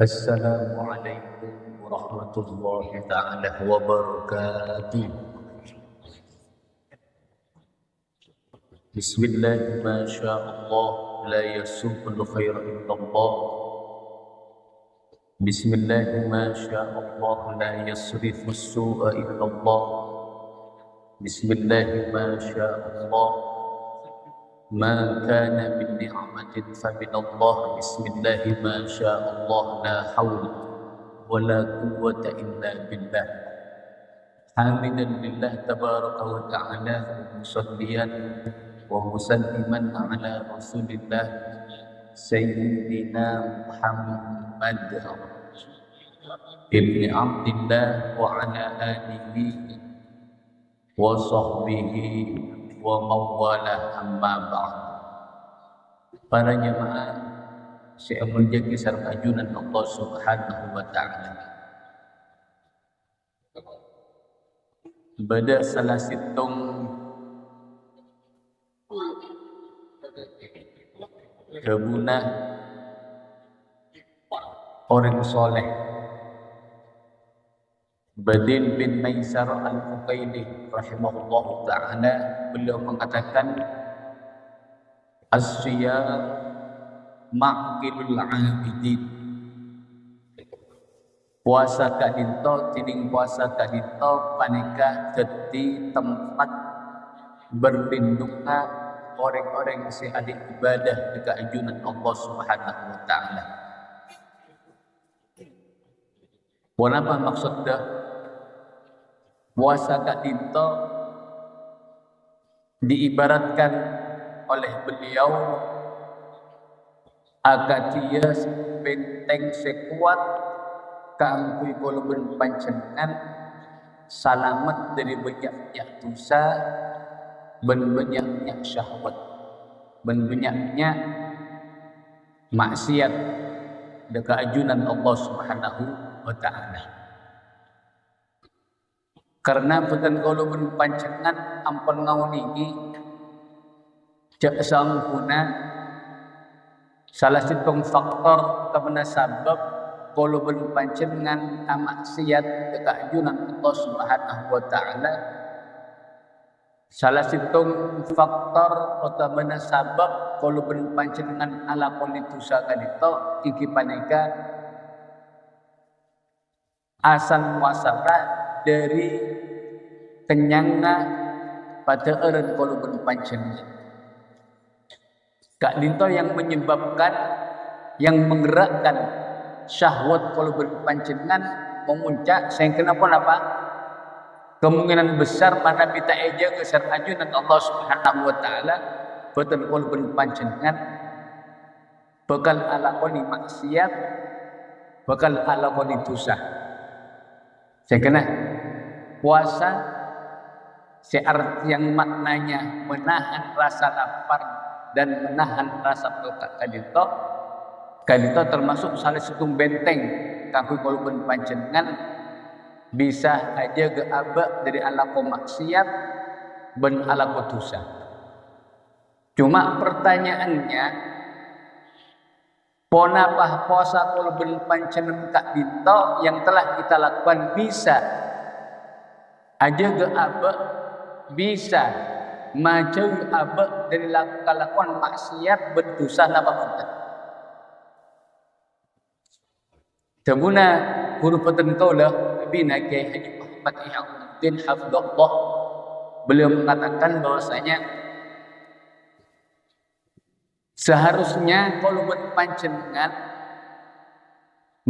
Assalamualaikum warahmatullahi ta'ala wabarakatuh. Bismillah, masyaallah, la yasuqul khaira illallah. Bismillah, masyaallah, la yasrifus su'a illallah. Bismillah, masyaallah, ma kana min ni'matin fa min Allah. Bismillah, masyaallah, la haula wala quwwata illa billah. Hamidan lillah tabaraka wa ta'ala, musalliyan wa musalliman ala rasulillah sayyidina Muhammad ibni Abdillah wa ala alihi wa sahbihi wa mawalah, amma ba'd. Para jemaah saya menjaga sareng ajunan Allah Subhanahu wa ta'ala. Bada salah situng kebunah orang soleh, Badin bin Maisar al-Fukaili rahimahullah ta'ala, beliau mengatakan as-siyam ma'qilul 'abidin. Puasa kadinto tining puasa kadinto panika jadi tempat berlindungnya orang-orang yang sehadik ibadah dekat ajunan Allah Subhanahu wa ta'ala. Apa maksudnya puasa kadinto diibaratkan oleh beliau agar dia benteng sekuat kaangkui kolobun pancengan salamat dari banyaknya dosa dan banyaknya syahwat dan banyaknya maksiat dekat ajunan Allah Subhanahu wa ta'ala. Karena putan kolobun pancengan ampun ngaunigi jak sangkuna salah satu faktor kepada sabab kalau berpancengan maksiat dekat ajunan Allah Subhanahu wa ta'ala, salah satu faktor atau mana sabab kalau berpancengan ala dosa kadito iki paneka asal muasabah dari kenyangna pada eren kalau berpancengan Kak Dinto yang menyebabkan, yang menggerakkan syahwat kalau berpancengan memuncak. Saya kenapa apa? Kemungkinan besar mana kita eja ke ajunan Allah Subhanahu wa ta'ala betul kalau berpancengan bakal alakoni maksiat, bakal alakoni dosa. Saya kena puasa searti yang maknanya menahan rasa lapar dan menahan rasa pelak kadito termasuk salah satu benteng kanggo kalau panjenengan bisa aja ke abak dari alako maksiat ben alako dosa. Cuma pertanyaannya ponapah puasa kalau panjenengan kadito yang telah kita lakukan bisa aja ke abak, bisa maju abak dari lakukan maksiat berdosa napa mungkin. Temuna guru petentu lah Bina Kiai Haji Muhammad Ihamuddin hafizahullah, beliau mengatakan bahwasanya seharusnya kalau berpancengan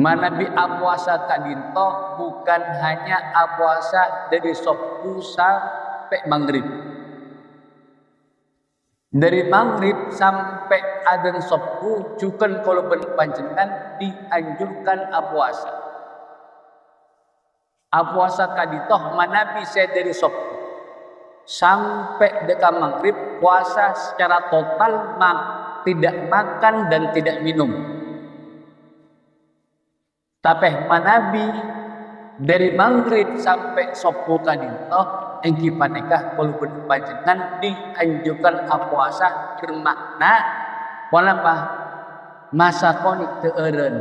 manabi puasa kadinto bukan hanya puasa dari subuh sampai maghrib. Dari maghrib sampai adzan subuh juga kalau berpancengan dianjurkan puasa. Puasa kaditoh mana bisa dari subuh sampai dekat maghrib puasa secara total, tidak makan dan tidak minum. Tapi manabi dari maghrib sampai subuh kaditoh engki panekah kalau berpanjenengan dianjurkan puasa bermakna wala masa konik teureun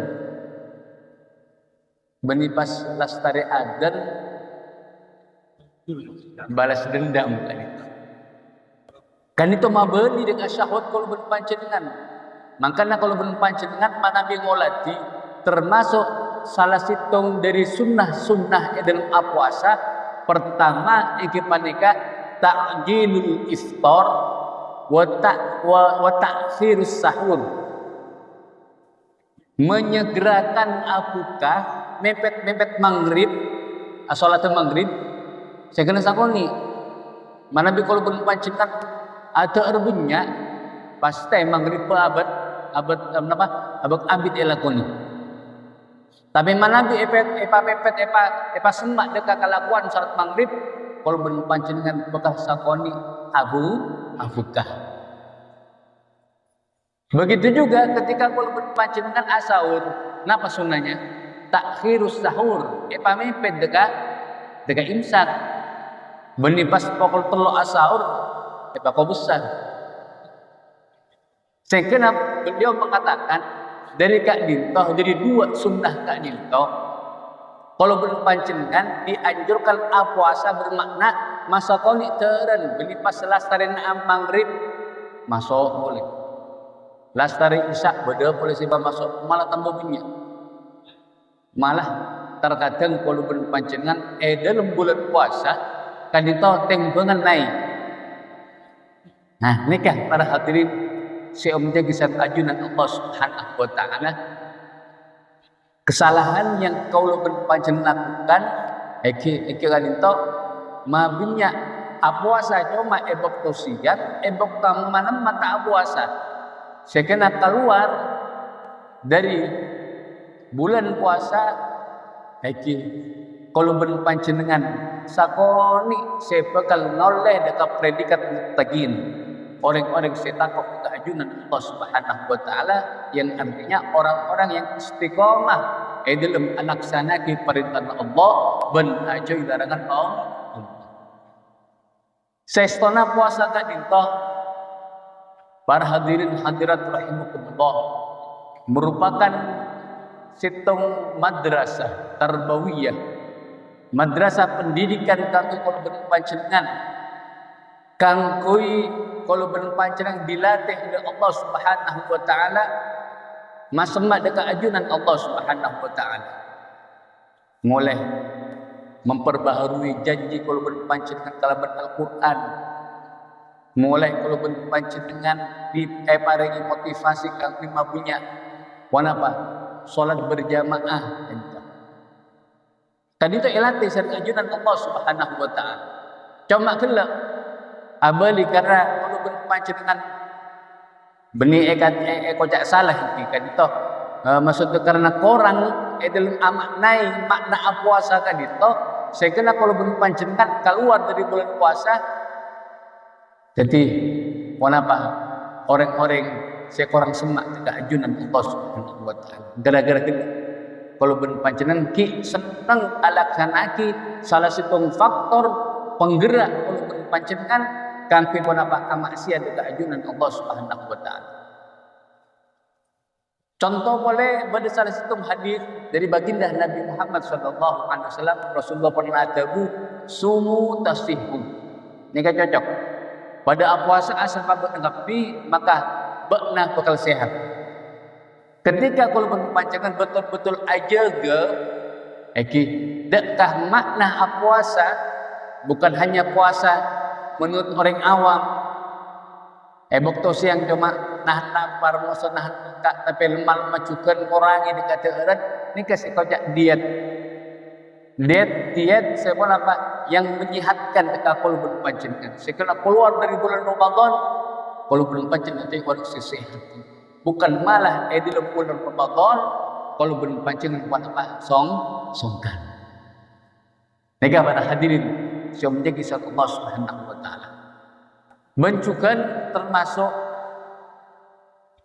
Beni pas lastari adan balas dendam kan itu. Kan itu mabeni dengan syahwat kalau berpancengan. Makanya kalau berpancengan mana ngolati termasuk salah situng dari sunnah dalam puasa. Pertama iki panika ta'jilul iftar wa ta'khirus sahur. Menyegerakan apukah mepet maghrib, salatul maghrib. Saya kena sakoni. Mana bi kalau berpancengan ada erbunya pasti maghrib abad abid elakoni. Tapi mana bi epa semak dekat kalakuan salat maghrib kalau berpancengan bekas sakoni abukah. Begitu juga ketika kalau berpancengan asahur, napa sunanya? Takhirus sahur, epa mepet dekat imsak. Beni pas pokol telo asahur, epa kau besar. Saya kenapa beliau mengatakan dari Kak Dinto jadi dua sunnah Kak Dinto. Kalau berpancengan dianjurkan puasa bermakna masa koni teren beli pas lastari maghrib masuk boleh. Lastari isya beda boleh sih masuk malah tambah bunyi. Malah terkadang kalau berpancengan dalam bulan puasa Kak Dinto tembengan naik. Nah, nikah para hadirin seomnya kisah ajunan Allah Subhanahu wa taala. Kesalahan yang kau berpancengan lakukan Eki Kadinto mabinya puasa cuma ebok tosiat ebok mana mata puasa. Saya kena keluar dari bulan puasa Eki kalau berpancengan sakoni saya bakal noleh dekat predikat muttaqin. Orang-orang yang takut keajunan Allah Subhanahu wa taala yang artinya orang-orang yang istiqomah dalam melaksanakan perintah Allah dan menjauhi larangan Allah. Sestona puasa Kak Dinto para hadirin hadirat rahimakumullah merupakan situng madrasah tarbawiyah, madrasah pendidikan kanggo kalau berpancengan kangkui kalau berpancengan dilatih oleh Allah Subhanahu wa taala masemak dekat ajunan Allah Subhanahu wa taala. Mulai memperbaharui janji kalau berpancengan kalamat Al-Qur'an. Mulai kalau berpancengan di paringi motivasi kang lima punya. Wanapa? Salat berjamaah. Tadi itu ilatih dari ajunan Allah Subhanahu wa taala. Cuma kelak abali karena kalau berpancengan benih kocak salah kan itu maksudnya karena korang dalam amaknai makna puasa kan itu saya kena kalau berpancengan keluar dari bulan puasa jadi kenapa orang-orang saya kurang semak dekat ajunan Allah Subhanahu wa taala gara-gara itu kalau berpancengan ki senang alaksanaki salah satu faktor penggerak kalau berpancengan kangkui apa maksiat dekat ajunan Allah Subhanahu wa taala. Contoh boleh pada salah satu hadis dari baginda Nabi Muhammad sallallahu alaihi wasallam Rasulullah pernah adabu sumu tasihu. Ini kan cocok. Pada puasa asal mengapi maka bakna bakal sehat. Ketika kalau berpancengan betul-betul aja dekkah makna puasa bukan hanya puasa menurut orang awam bukto siang cuma nah parmoso nah kak tapi lemah macukan orang ini kata erat ini kasih kau diet saya pun apa yang menyehatkan dekat kalau berpancengan setelah keluar dari bulan Ramadan kalau berpancengan itu harus sehat bukan malah di bulan Ramadan kalau berpancengan buat apa songkan nega para hadirin yang menjadi satu Allah Subhanahu wa taala. Mencukan termasuk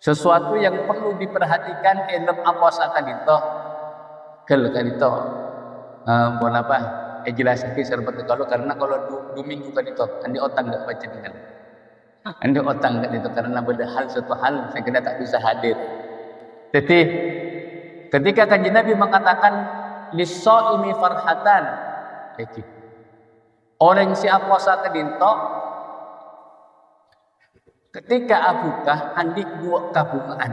sesuatu yang perlu diperhatikan dalam puasa kanito. Kalau kanito bukan apa? Jelas lagi serbat kalau karena kalau 2 minggu kanito andi otang enggak baca dengan. Andi otang kanito karena beda hal satu hal saya kira tak bisa hadir. Jadi ketika Kanjeng Nabi mengatakan lis-shaimi farhatan. Orang siap puasa kedinto ketika abukah andik dua kabungaan.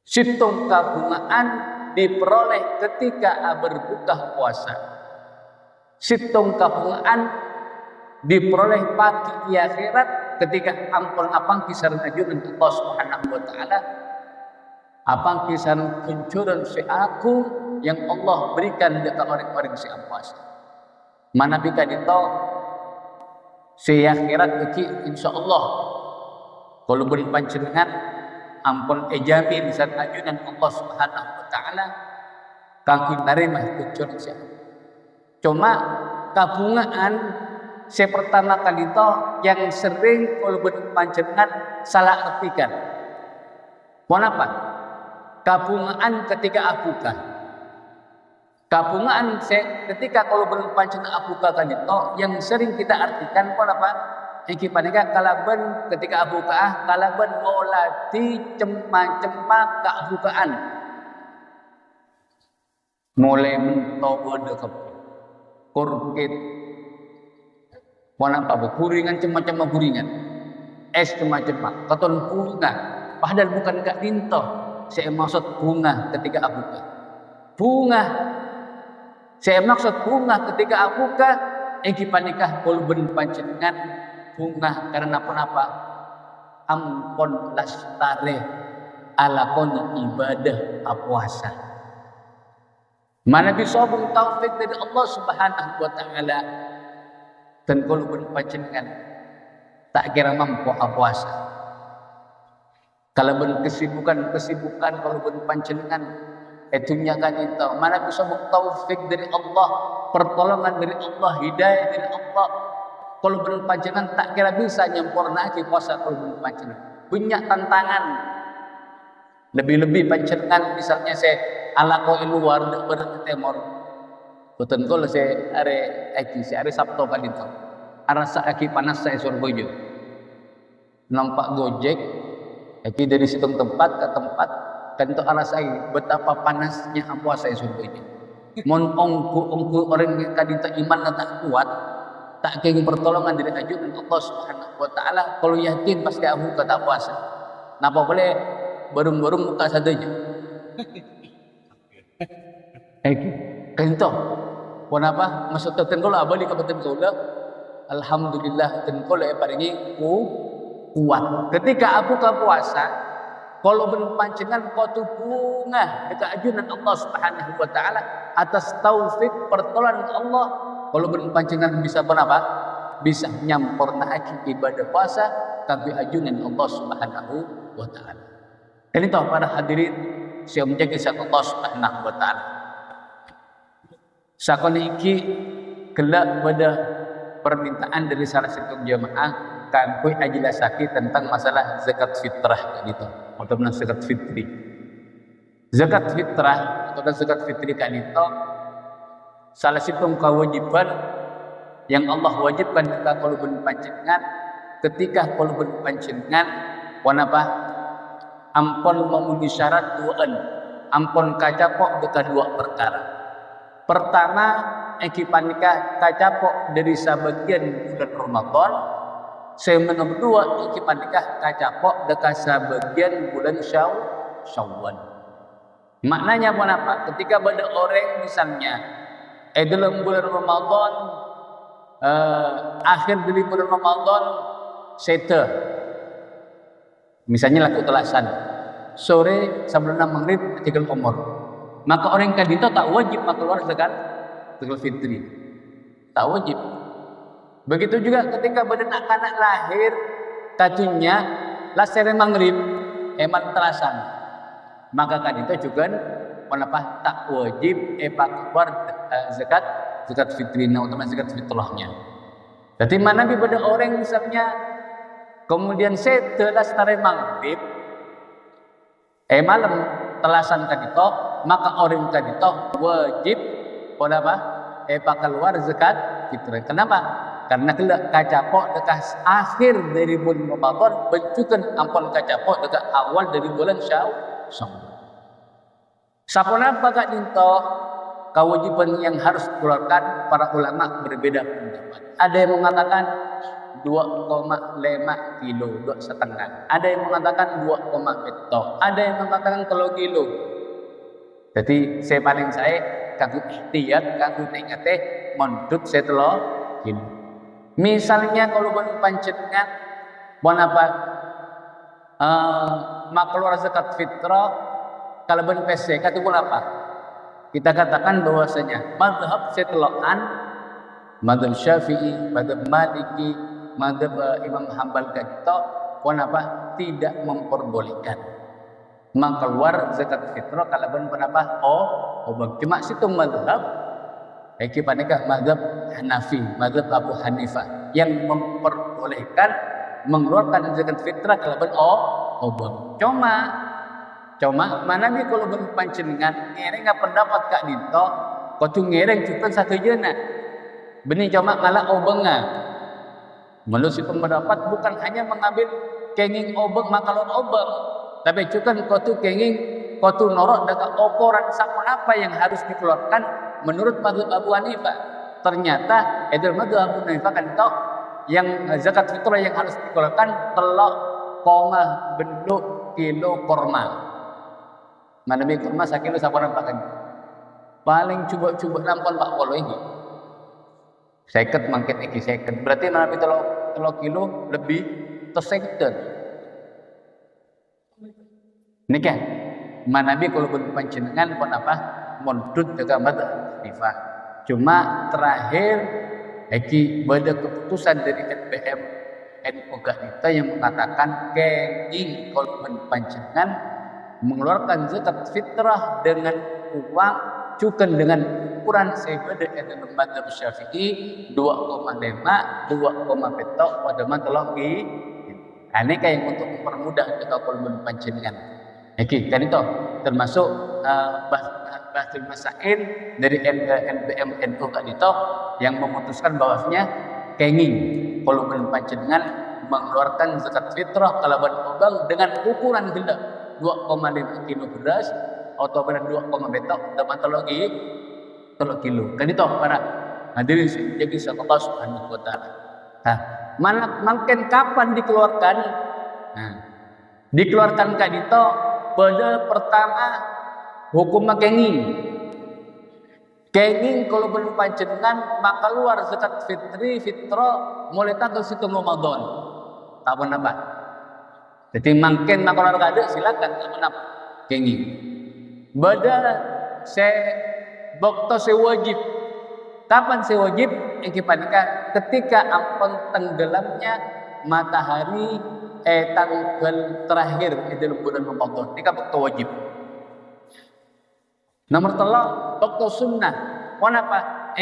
Situng kabungaan diperoleh ketika berbuka puasa. Situng kabungaan diperoleh pagi akhirat ketika ampun apang kisaran ajuran Allah Subhanahu wa taala. Apang kisaran kuncuran si aku yang Allah berikan dekat orang-orang si puasa. Mana bika dito si akhirat iki insyaallah kalau beri panjenengan ampun ejamin saat ajunan Allah Subhanahu wa taala kanggo narima kuncuran si. Cuma kabungaan saya pertama kali itu yang sering kalau panjenengan salah artikan. Kenapa? Kabungaan ketika abuka. Kabungaan ketika kalau panjenengan abuka kan itu yang sering kita artikan kenapa? Iki panika kalaban ketika abuka kalaban molati cema-cema keabukaan. Mulai mentobo dekep kurkit Wana apa kuringan cema-cema kuringan, es cema-cema, katon bunga. Padahal bukan kak dinto. Saya maksud bunga ketika abuka. Bunga. Saya maksud bunga ketika abuka. Egi panikah kolben panjenengan bunga karena apa? Ampon lastare alakon ibadah puasa. Mana bisa bung taufik dari Allah Subhanahu wa taala. Dan kalau berpanjenengan tak kira mampu puasa. Kalau berkesibukan kalau berpanjenengan itunya kan itu. Mana bisa taufik dari Allah, pertolongan dari Allah, hidayah dari Allah. Kalau berpanjenengan tak kira bisa nyempurna lagi puasa kalau berpanjenengan. Punya tantangan. Lebih-lebih panjenengan misalnya saya ala ko luar bertemor. Betul kalau saya are Sabtu kan itu. Arasa aki panas saya Surabaya. Nampak Gojek, aki dari situ tempat ke tempat kan itu arasa betapa panasnya puasa saya Surabaya. Mon ongku orang yang kadita iman tak kuat, tak kenging pertolongan dari ajudan Allah Subhanahu wa taala. Kalau yakin pasti aku kata puasa. Napa boleh barung-barung muka sadanya. Kento. Kenapa? Masuk tengkol abadi kabupaten Solo. Alhamdulillah tengkol paringi kuat. Ketika aku ke puasa, kalau berpancingan kau tu bunga dekat ajunan Allah Subhanahu wa taala atas taufik pertolongan Allah. Kalau berpancingan bisa berapa? Bisa nyampurna ibadah puasa tapi ajunan Allah Subhanahu wa taala. Dan itu para hadirin siapa menjaga satu Allah Subhanahu wa taala. Sakon iki gelak pada permintaan dari salah satu jamaah kami ajelasaki tentang masalah zakat fitrah gitu atau zakat fitri. Zakat fitrah atau zakat fitri kan itu salah satu kewajiban yang Allah wajibkan ketika kalau berpancingan ketika kalau berpancingan wanapa ampun memenuhi syarat duaan ampun kacapok dekat dua perkara. Pertama, ekipan nikah kacapok dari sebagian bulan Ramadan. Yang kedua, ekipan nikah kacapok dekat sebagian bulan Syawal. Maknanya apa? Ketika ada orang misalnya, dalam bulan Ramadan, akhir dari bulan Ramadan, seta. Misalnya laku telasan, sore sebelum maghrib tinggal umur. Maka orang yang kadito tak wajib keluar zakat fitri. Tak wajib. Begitu juga ketika benak anak lahir tadinya lasere maghrib eman telasan. Maka kadito juga kenapa tak wajib keluar zakat fitri utama zakat fitrahnya. Jadi mana pada orang misalnya kemudian setelah setara maghrib malam telasan kadito maka orang kadito wajib kenapa? Keluar zakat fitrah. Kenapa? Karena kacapok dekat akhir dari bulan Ramadan bencukan ampun kacapok dekat awal dari bulan Syawal. Saponapa kak dinto kewajiban yang harus dikeluarkan, para ulama berbeda pendapat. Ada yang mengatakan 2,5 kilo, 2,5. Ada yang mengatakan 2,5. Ada yang mengatakan 3 kilo. Jadi saya kanggo ihtiyat, kanggo tingkate mondut setelah kilo. Misalnya kalau panjenengan bon apa makluar zakat fitrah kalau ben PC kata apa? Kita katakan bahwasanya mazhab setelaan, mazhab Syafi'i, mazhab Maliki, mazhab Imam Hambal kata bon apa? Tidak memperbolehkan keluar zakat fitrah kalau ben apa? Cuma situ mazhab panikah mazhab Hanafi, mazhab Abu Hanifah yang memperbolehkan mengeluarkan zakat fitrah kalau ben Cuma mana nih kalau ben panjenengan ngereng pendapat kak dinto, kau tu ngereng cukup satu jena. Benih cuma ngalah obenga. Menurut si pendapat bukan hanya mengambil kenging obeng makalon obeng, tapi juga kau tu kenging kau tu norok dekat ukuran sapun apa yang harus dikeluarkan menurut mazhab Abu Hanifah. Ternyata itu mazhab Abu Hanifah kan toh yang zakat fitrah yang harus dikeluarkan telok koma bentuk kilo korma. Mana bi kurma sakilo sapun apa kan? Paling coba nampon Pak Polo ini. Seket mangket iki seket. Berarti nabi telok kilo lebih terseket. Ini kan mana bi kalau panjenengan pun apa mondut dengan mazhab Hanifah. Cuma terakhir pada keputusan dari NBM NU kita yang mengatakan kenging kalau panjenengan mengeluarkan zakat fitrah dengan uang cukan dengan ukuran sebeda dalam mazhab Syafi'i 2,5 pada matlahi. Ini kayak untuk mempermudah kita kalau panjenengan. Kan itu termasuk bahas masail dari NBM NU itu yang memutuskan bahwasanya kenging kalau panjenengan mengeluarkan zakat fitrah kalaban obang dengan ukuran gila 2,5 kilo beras atau benar 2,5 dapat lagi 3 kilo. Kan itu para hadirin jadi Allah Subhanahu wa taala. Nah, makin kapan dikeluarkan? Nah, dikeluarkan kan itu pada pertama hukum kenging. Kenging kalau belum panjenengan maka keluar zakat fitrah mulai tanggal 1 Ramadan. Tahun apa? Jadi makin makan kada silakan apa kenging. Bada bokto wajib. Kapan wajib? Ketika ampun tenggelamnya matahari tanggal terakhir itu bulan Ramadan. Ini bokto wajib. Nomor 3 bokto sunnah. Kenapa?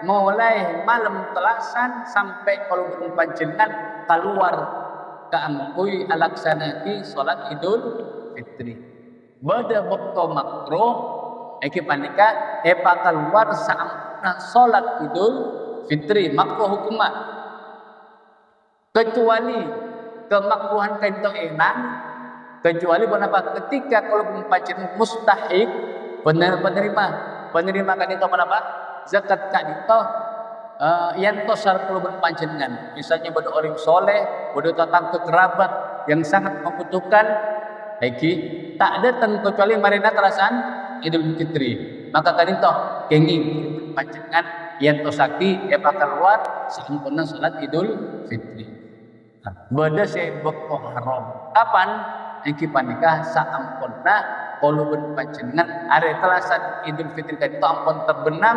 Mulai malam telasan sampai kalau panjenengan keluar keangkui alaksanati salat Idul Fitri. Pada waktu makruh keluar saat salat Idul Fitri makruh hukumah. Kecuali kemakruhan kaito enak, kecuali kenapa? Ketika kalau panjenengan mustahik penerima kan itu kenapa? Zakat kan itu yang tosar perlu berpanjenengan, misalnya pada orang soleh, pada tatang kekerabat yang sangat membutuhkan, tak datang kecuali marina terasaan Idul Fitri. Maka kan itu kenging berpanjenengan yang tosaki keluar sempurna salat Idul Fitri. Bada sebab haram. Kapan? Panikah saampurna kalau berpanjenengan are telasan Idul Fitri kan itu ampun terbenam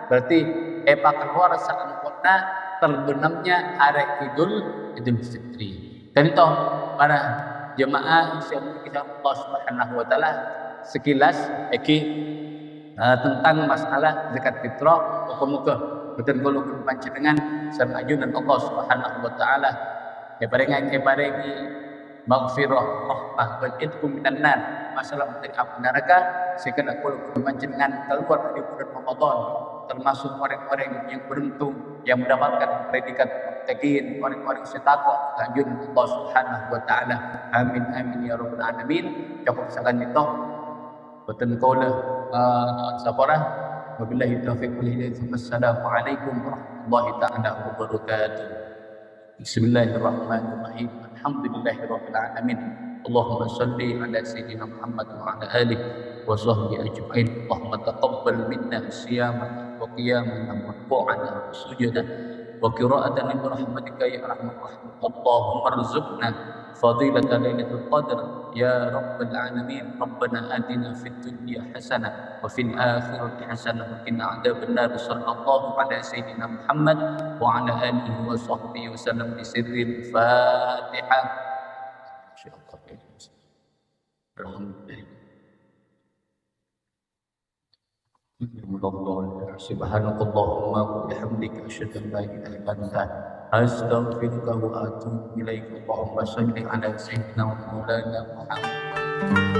berarti keluar sempurna terbenamnya hari Idul Fitri. Dan itu para jemaah insya Allah Subhanahu wa taala sekilas tentang masalah zakat fitrah muka betul kalau panjenengan sareng ajunan Allah Subhanahu wa taala keparengi maghfirah rahmah wal itqu minan nar masalah dari api neraka sehingga aku panjenengan keluar dari bulan Ramadan termasuk orang-orang yang beruntung yang mendapatkan predikat muttaqin, orang-orang setakwa kanjeng Allah Subhanahu wa taala. Amin amin ya rabbal alamin. Cukup sakan itu Watan qawla sabarah. Wabillahi taufiq wal hidayah. Wassalamualaikum warahmatullahi ta'ala wabarakatuh. Bismillahirrahmanirrahim. Alhamdulillahirabbil alamin. Allahumma salli ala sayyidina Muhammad wa ala alihi wa sahbihi ajma'in. Allahumma taqabbal minna siyamana wa qiyamana wa ruku'ana wa sujudana wa qira'atana bi rahmatika ya arhamar rahimin. Allahumma rzuqna fadilata lailatul qadr ya rabbal alamin. Rabbana atina fid dunya hasanah wa fil akhirati hasanah wa qina adzabannar. Sallallahu ala sayyidina Muhammad wa ala alihi wa sahbihi wa sallam bi sirril Fatihah. Alhamdulillah. Subhanakallahumma wa bihamdika asyhadu an la ilaha illa anta astaghfiruka wa atubu ilaik. Allahumma shalli ala sayyidina wa maulana Muhammad.